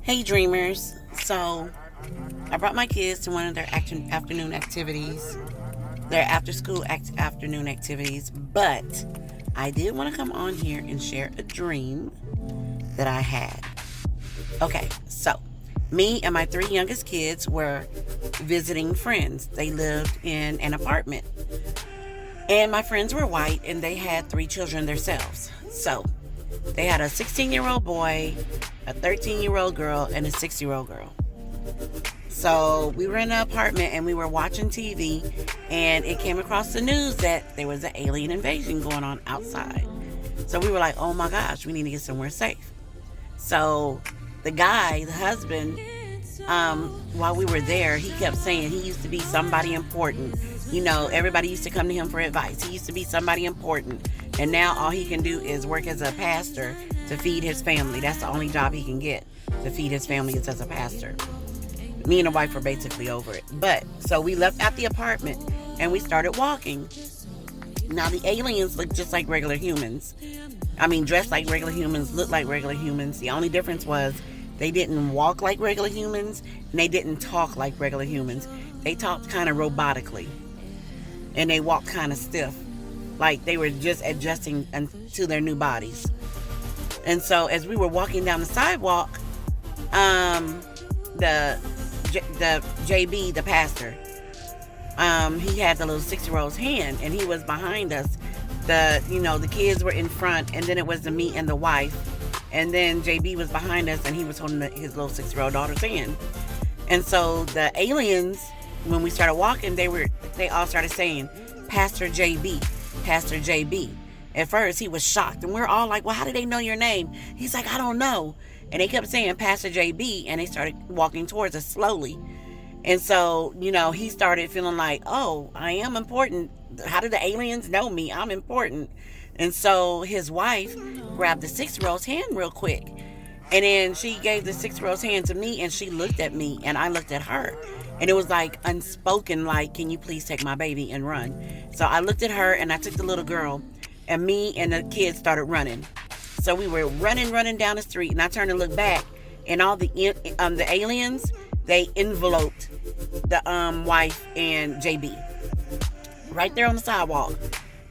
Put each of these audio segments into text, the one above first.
Hey dreamers. So I brought my kids to one of their afternoon activities, their after school afternoon activities, but I did want to come on here and share a dream that I had. Okay, so me and my three youngest kids were visiting friends. They lived in an apartment. And my friends were white and they had three children themselves. So they had a 16-year-old boy, a 13-year-old girl, and a 6-year-old girl. So we were in an apartment and we were watching TV, and it came across the news that there was an alien invasion going on outside. So we were like, oh my gosh, we need to get somewhere safe. So the guy, the husband, while we were there, he kept saying he used to be somebody important. You know, everybody used to come to him for advice. He used to be somebody important. And now all he can do is work as a pastor to feed his family. That's the only job he can get, to feed his family, is as a pastor. Me and the wife were basically over it. But, so we left out the apartment and we started walking. Now the aliens look just like regular humans. I mean, dressed like regular humans, look like regular humans. The only difference was they didn't walk like regular humans and they didn't talk like regular humans. They talked kind of robotically. And they walked kind of stiff, like they were just adjusting to their new bodies. And so as we were walking down the sidewalk, the JB, the pastor, he had the little 6-year-old's hand, and he was behind us. The kids were in front, and then it was the me and the wife, and then JB was behind us, and he was holding his little 6-year-old daughter's hand. And so the aliens, when we started walking, they all started saying, Pastor JB, Pastor JB. At first, he was shocked, and we're all like, well, how did they know your name? He's like, I don't know. And they kept saying, Pastor JB, and they started walking towards us slowly. And so, he started feeling like, oh, I am important. How did the aliens know me? I'm important. And so his wife grabbed the 6-year-old's hand real quick. And then she gave the 6-year-old's hand to me, and she looked at me, and I looked at her. And it was like unspoken, like, can you please take my baby and run? So I looked at her, and I took the little girl, and me and the kids started running. So we were running down the street, and I turned and looked back, and all the aliens, they enveloped the wife and JB right there on the sidewalk.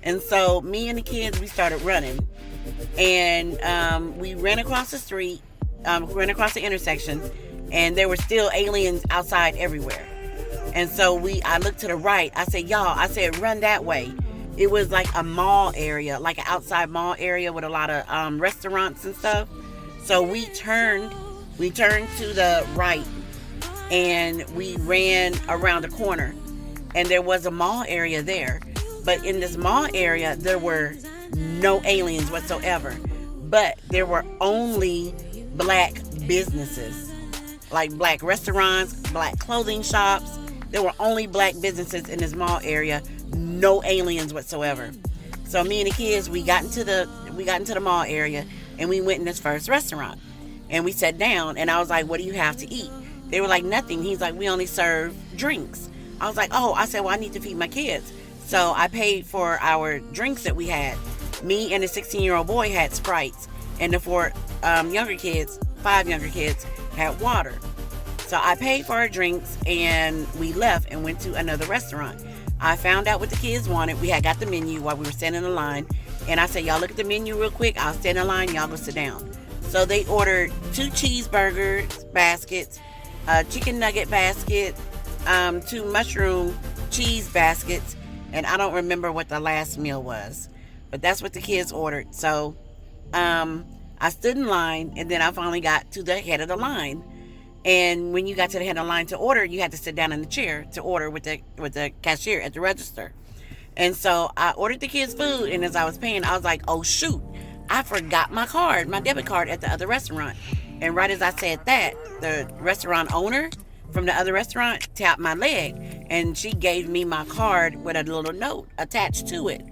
And so me and the kids, we started running, and we ran across the street, ran across the intersection, and there were still aliens outside everywhere. And so I looked to the right. I said, run that way. It was like a mall area, like an outside mall area with a lot of restaurants and stuff. So we turned to the right, and we ran around the corner, and there was a mall area there. But in this mall area, there were no aliens whatsoever. But there were only black businesses, like black restaurants, black clothing shops. There were only black businesses in this mall area, no aliens whatsoever. So me and the kids, we got into the mall area, and we went in this first restaurant, and we sat down, and I was like, what do you have to eat? They were like, nothing. He's like, we only serve drinks. I was like, oh, I said, well, I need to feed my kids. So I paid for our drinks that we had. Me and the 16-year-old boy had Sprites, and the 5 younger kids had water. So I paid for our drinks, and we left and went to another restaurant. I found out what the kids wanted. We had got the menu while we were standing in line, and I said, y'all look at the menu real quick. I'll stand in line. Y'all go sit down. So they ordered 2 cheeseburgers baskets, a chicken nugget basket, 2 mushroom cheese baskets, and I don't remember what the last meal was, but that's what the kids ordered. So I stood in line, and then I finally got to the head of the line. And when you got to the head of the line to order, you had to sit down in the chair to order with the cashier at the register. And so I ordered the kids' food, and as I was paying, I was like, oh shoot, I forgot my debit card at the other restaurant. And right as I said that, the restaurant owner from the other restaurant tapped my leg, and she gave me my card with a little note attached to it.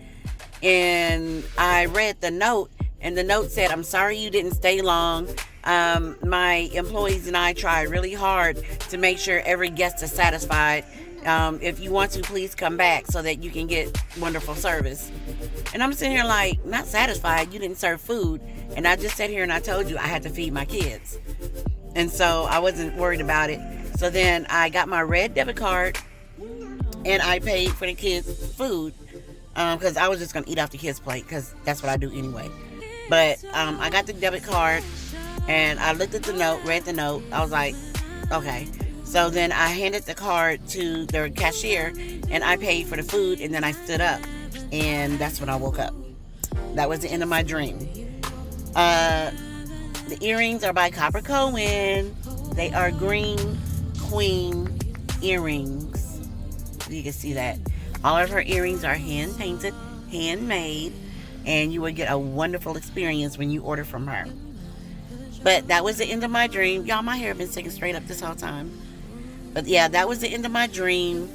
And I read the note, and the note said, I'm sorry you didn't stay long. My employees and I tried really hard to make sure every guest is satisfied. If you want to, please come back so that you can get wonderful service. And I'm sitting here like, not satisfied. You didn't serve food. And I just sat here and I told you I had to feed my kids. And so I wasn't worried about it. So then I got my red debit card and I paid for the kids' food because I was just going to eat off the kids' plate because that's what I do anyway. But I got the debit card and I looked at the note, read the note. I was like, okay. So then I handed the card to the cashier and I paid for the food, and then I stood up, and that's when I woke up. That was the end of my dream. The earrings are by Copper Cohens. They are green queen earrings. You can see that. All of her earrings are hand painted, handmade, and you will get a wonderful experience when you order from her. But that was the end of my dream. Y'all, my hair been sticking straight up this whole time. But yeah, that was the end of my dream.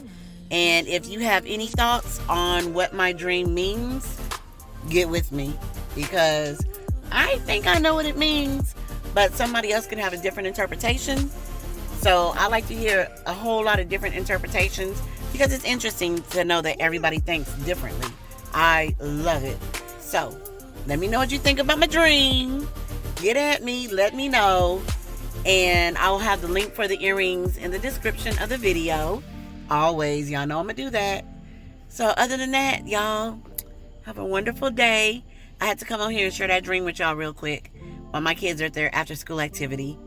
And if you have any thoughts on what my dream means, get with me, because I think I know what it means, but somebody else can have a different interpretation. So I like to hear a whole lot of different interpretations because it's interesting to know that everybody thinks differently. I love it. So let me know what you think about my dream. Get at me, let me know. And I'll have the link for the earrings in the description of the video. Always, y'all know I'm gonna do that. So other than that, y'all, have a wonderful day. I had to come on here and share that dream with y'all real quick while my kids are at their after school activity.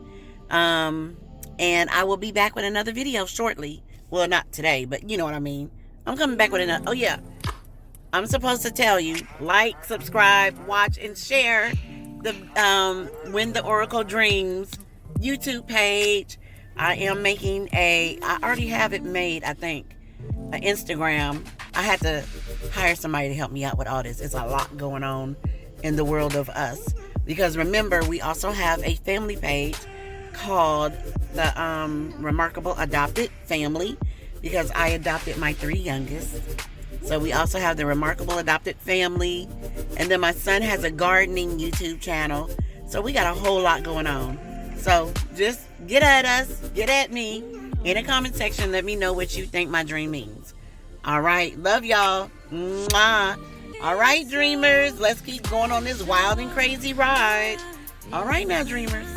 And I will be back with another video shortly. Well, not today, but you know what I mean. I'm coming back with another. Oh yeah, I'm supposed to tell you, like, subscribe, watch, and share the When the Oracle Dreams YouTube page. I am making I already have it made, I think, an Instagram. I had to hire somebody to help me out with all this. It's a lot going on in the world of us. Because remember, we also have a family page called the Remarkable Adopted Family, because I adopted my 3 youngest. So we also have the Remarkable Adopted Family. And then my son has a gardening YouTube channel. So we got a whole lot going on. So just get at us, get at me in the comment section. Let me know what you think my dream means. All right. Love y'all. Mwah. All right, dreamers. Let's keep going on this wild and crazy ride. All right now, dreamers.